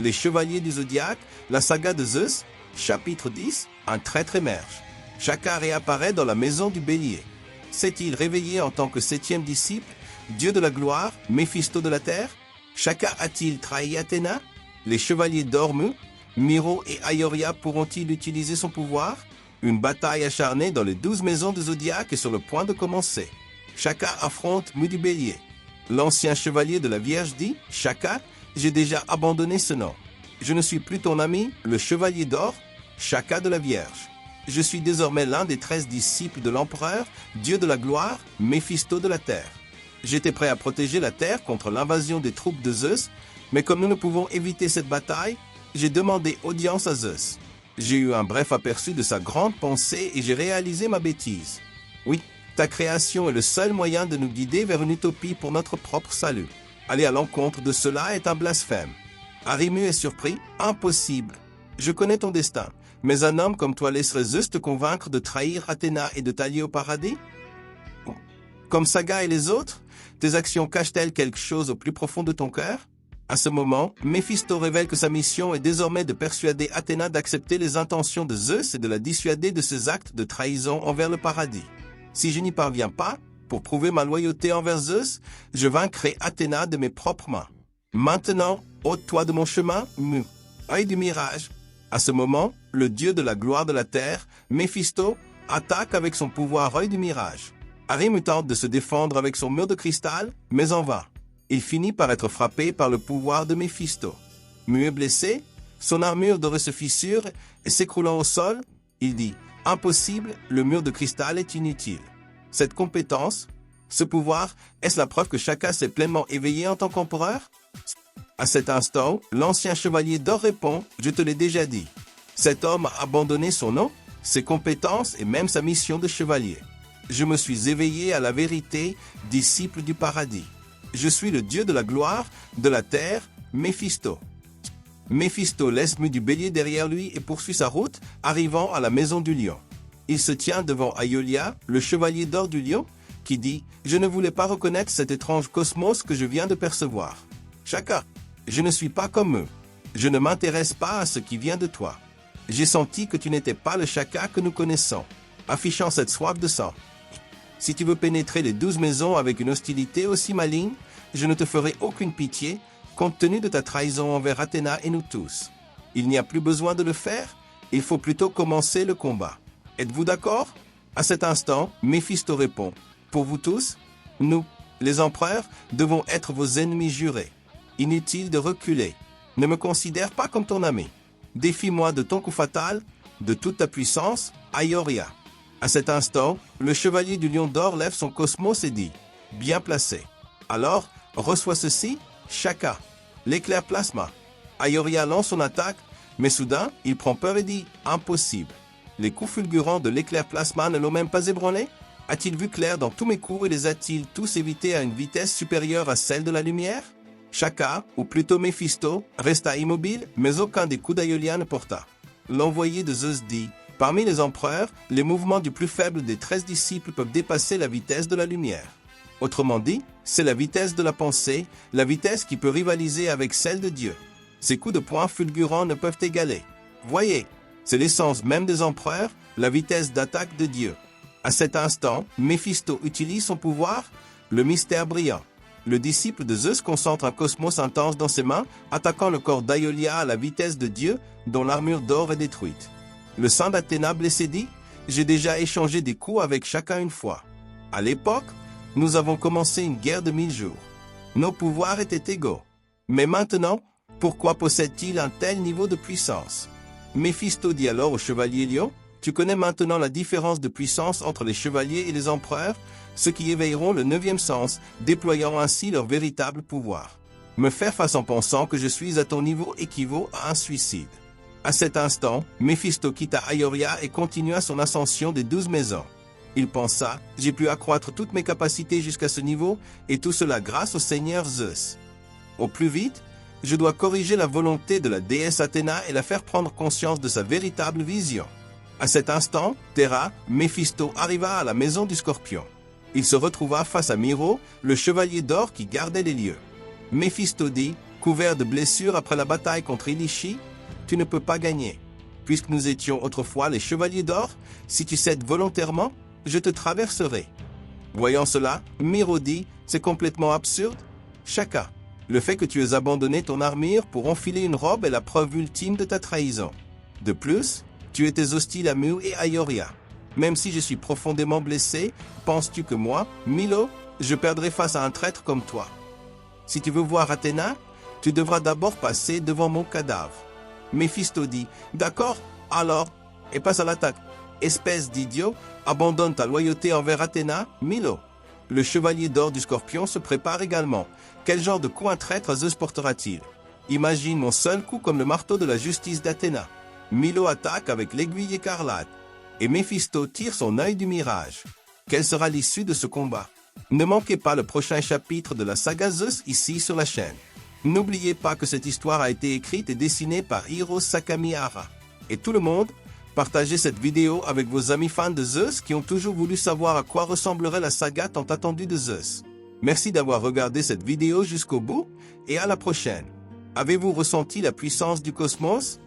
Les chevaliers du zodiaque, la saga de Zeus, chapitre 10, un traître émerge. Chacun réapparaît dans la maison du bélier. S'est-il réveillé en tant que septième disciple, dieu de la gloire, Méphisto de la terre? Chacun a-t-il trahi Athéna? Les chevaliers dorment, Miro et Aioria pourront-ils utiliser son pouvoir? Une bataille acharnée dans les 12 maisons de Zodiac est sur le point de commencer. Chacun affronte Mu du bélier. L'ancien chevalier de la Vierge dit « Chacun, j'ai déjà abandonné ce nom. Je ne suis plus ton ami, le chevalier d'or, Chacun de la Vierge. Je suis désormais l'un des 13 disciples de l'empereur, dieu de la gloire, Méphisto de la terre. J'étais prêt à protéger la terre contre l'invasion des troupes de Zeus, mais comme nous ne pouvons éviter cette bataille, j'ai demandé audience à Zeus. J'ai eu un bref aperçu de sa grande pensée et j'ai réalisé ma bêtise. Oui, ta création est le seul moyen de nous guider vers une utopie pour notre propre salut. Aller à l'encontre de cela est un blasphème. Arimu est surpris. Impossible. Je connais ton destin, mais un homme comme toi laisserait Zeus te convaincre de trahir Athéna et de t'allier au paradis? Comme Saga et les autres, tes actions cachent-elles quelque chose au plus profond de ton cœur? À ce moment, Méphisto révèle que sa mission est désormais de persuader Athéna d'accepter les intentions de Zeus et de la dissuader de ses actes de trahison envers le paradis. Si je n'y parviens pas, pour prouver ma loyauté envers Zeus, je vaincrai Athéna de mes propres mains. Maintenant, ôte-toi de mon chemin, Mu, œil du mirage. À ce moment, le dieu de la gloire de la terre, Méphisto, attaque avec son pouvoir œil du mirage. Arimu tente de se défendre avec son mur de cristal, mais en vain. Il finit par être frappé par le pouvoir de Méphisto. Mu est blessé, son armure dorée se fissure et s'écroulant au sol, il dit « Impossible, le mur de cristal est inutile. » Cette compétence, ce pouvoir, est-ce la preuve que chacun s'est pleinement éveillé en tant qu'empereur? À cet instant, l'ancien chevalier d'or répond « Je te l'ai déjà dit. » Cet homme a abandonné son nom, ses compétences et même sa mission de chevalier. Je me suis éveillé à la vérité, disciple du paradis. Je suis le dieu de la gloire, de la terre, Méphisto. Méphisto laisse Mu du bélier derrière lui et poursuit sa route, arrivant à la maison du lion. Il se tient devant Aiolia, le chevalier d'or du lion, qui dit « Je ne voulais pas reconnaître cet étrange cosmos que je viens de percevoir. Chacun, je ne suis pas comme eux. Je ne m'intéresse pas à ce qui vient de toi. J'ai senti que tu n'étais pas le Chacun que nous connaissons, affichant cette soif de sang. Si tu veux pénétrer les 12 maisons avec une hostilité aussi maligne, je ne te ferai aucune pitié, compte tenu de ta trahison envers Athéna et nous tous. Il n'y a plus besoin de le faire, il faut plutôt commencer le combat. Êtes-vous d'accord? » À cet instant, Méphisto répond « Pour vous tous, nous, les empereurs, devons être vos ennemis jurés. Inutile de reculer. Ne me considère pas comme ton ami. Défie-moi de ton coup fatal, de toute ta puissance, Aioria. » À cet instant, le chevalier du lion d'or lève son cosmos et dit « Bien placé. Alors, reçois ceci, Chacun. L'éclair plasma. » Aioria lance son attaque, mais soudain, il prend peur et dit « Impossible. Les coups fulgurants de l'éclair plasma ne l'ont même pas ébranlé? A-t-il vu clair dans tous mes coups et les a-t-il tous évités à une vitesse supérieure à celle de la lumière? » Chacun, ou plutôt Méphisto, resta immobile, mais aucun des coups d'Aiolia ne porta. L'envoyé de Zeus dit « Parmi les empereurs, les mouvements du plus faible des 13 disciples peuvent dépasser la vitesse de la lumière. Autrement dit, c'est la vitesse de la pensée, la vitesse qui peut rivaliser avec celle de Dieu. Ces coups de poing fulgurants ne peuvent égaler. Voyez, c'est l'essence même des empereurs, la vitesse d'attaque de Dieu. » À cet instant, Méphisto utilise son pouvoir, le mystère brillant. Le disciple de Zeus concentre un cosmos intense dans ses mains, attaquant le corps d'Aiolia à la vitesse de Dieu, dont l'armure d'or est détruite. Le sang d'Athéna blessé dit « J'ai déjà échangé des coups avec chacun une fois. À l'époque, nous avons commencé une guerre de 1000 jours. Nos pouvoirs étaient égaux. Mais maintenant, pourquoi possède-t-il un tel niveau de puissance ?» Méphisto dit alors au chevalier lion « Tu connais maintenant la différence de puissance entre les chevaliers et les empereurs, ceux qui éveilleront le 9e sens, déployant ainsi leur véritable pouvoir. Me faire face en pensant que je suis à ton niveau équivaut à un suicide. » À cet instant, Méphisto quitta Aioria et continua son ascension des 12 maisons. Il pensa « J'ai pu accroître toutes mes capacités jusqu'à ce niveau, et tout cela grâce au Seigneur Zeus. Au plus vite, je dois corriger la volonté de la déesse Athéna et la faire prendre conscience de sa véritable vision. » À cet instant, Terra, Méphisto arriva à la maison du Scorpion. Il se retrouva face à Miro, le chevalier d'or qui gardait les lieux. Méphisto dit Couvert de blessures après la bataille contre Ilichi, tu ne peux pas gagner. Puisque nous étions autrefois les chevaliers d'or, si tu cèdes volontairement, je te traverserai. Voyant cela, Miro dit, c'est complètement absurde. Shaka, le fait que tu aies abandonné ton armure pour enfiler une robe est la preuve ultime de ta trahison. De plus, tu étais hostile à Mu et à Ioria. Même si je suis profondément blessé, penses-tu que moi, Milo, je perdrai face à un traître comme toi? Si tu veux voir Athéna, tu devras d'abord passer devant mon cadavre. Méphisto dit, d'accord, alors, et passe à l'attaque. Espèce d'idiot, abandonne ta loyauté envers Athéna, Milo. Le chevalier d'or du Scorpion se prépare également. Quel genre de coup un traître Zeus portera-t-il? Imagine mon seul coup comme le marteau de la justice d'Athéna. Milo attaque avec l'aiguille écarlate. Et Méphisto tire son œil du mirage. Quelle sera l'issue de ce combat? Ne manquez pas le prochain chapitre de la saga Zeus ici sur la chaîne. N'oubliez pas que cette histoire a été écrite et dessinée par Hiro Sakamihara. Et tout le monde, partagez cette vidéo avec vos amis fans de Zeus qui ont toujours voulu savoir à quoi ressemblerait la saga tant attendue de Zeus. Merci d'avoir regardé cette vidéo jusqu'au bout et à la prochaine. Avez-vous ressenti la puissance du cosmos?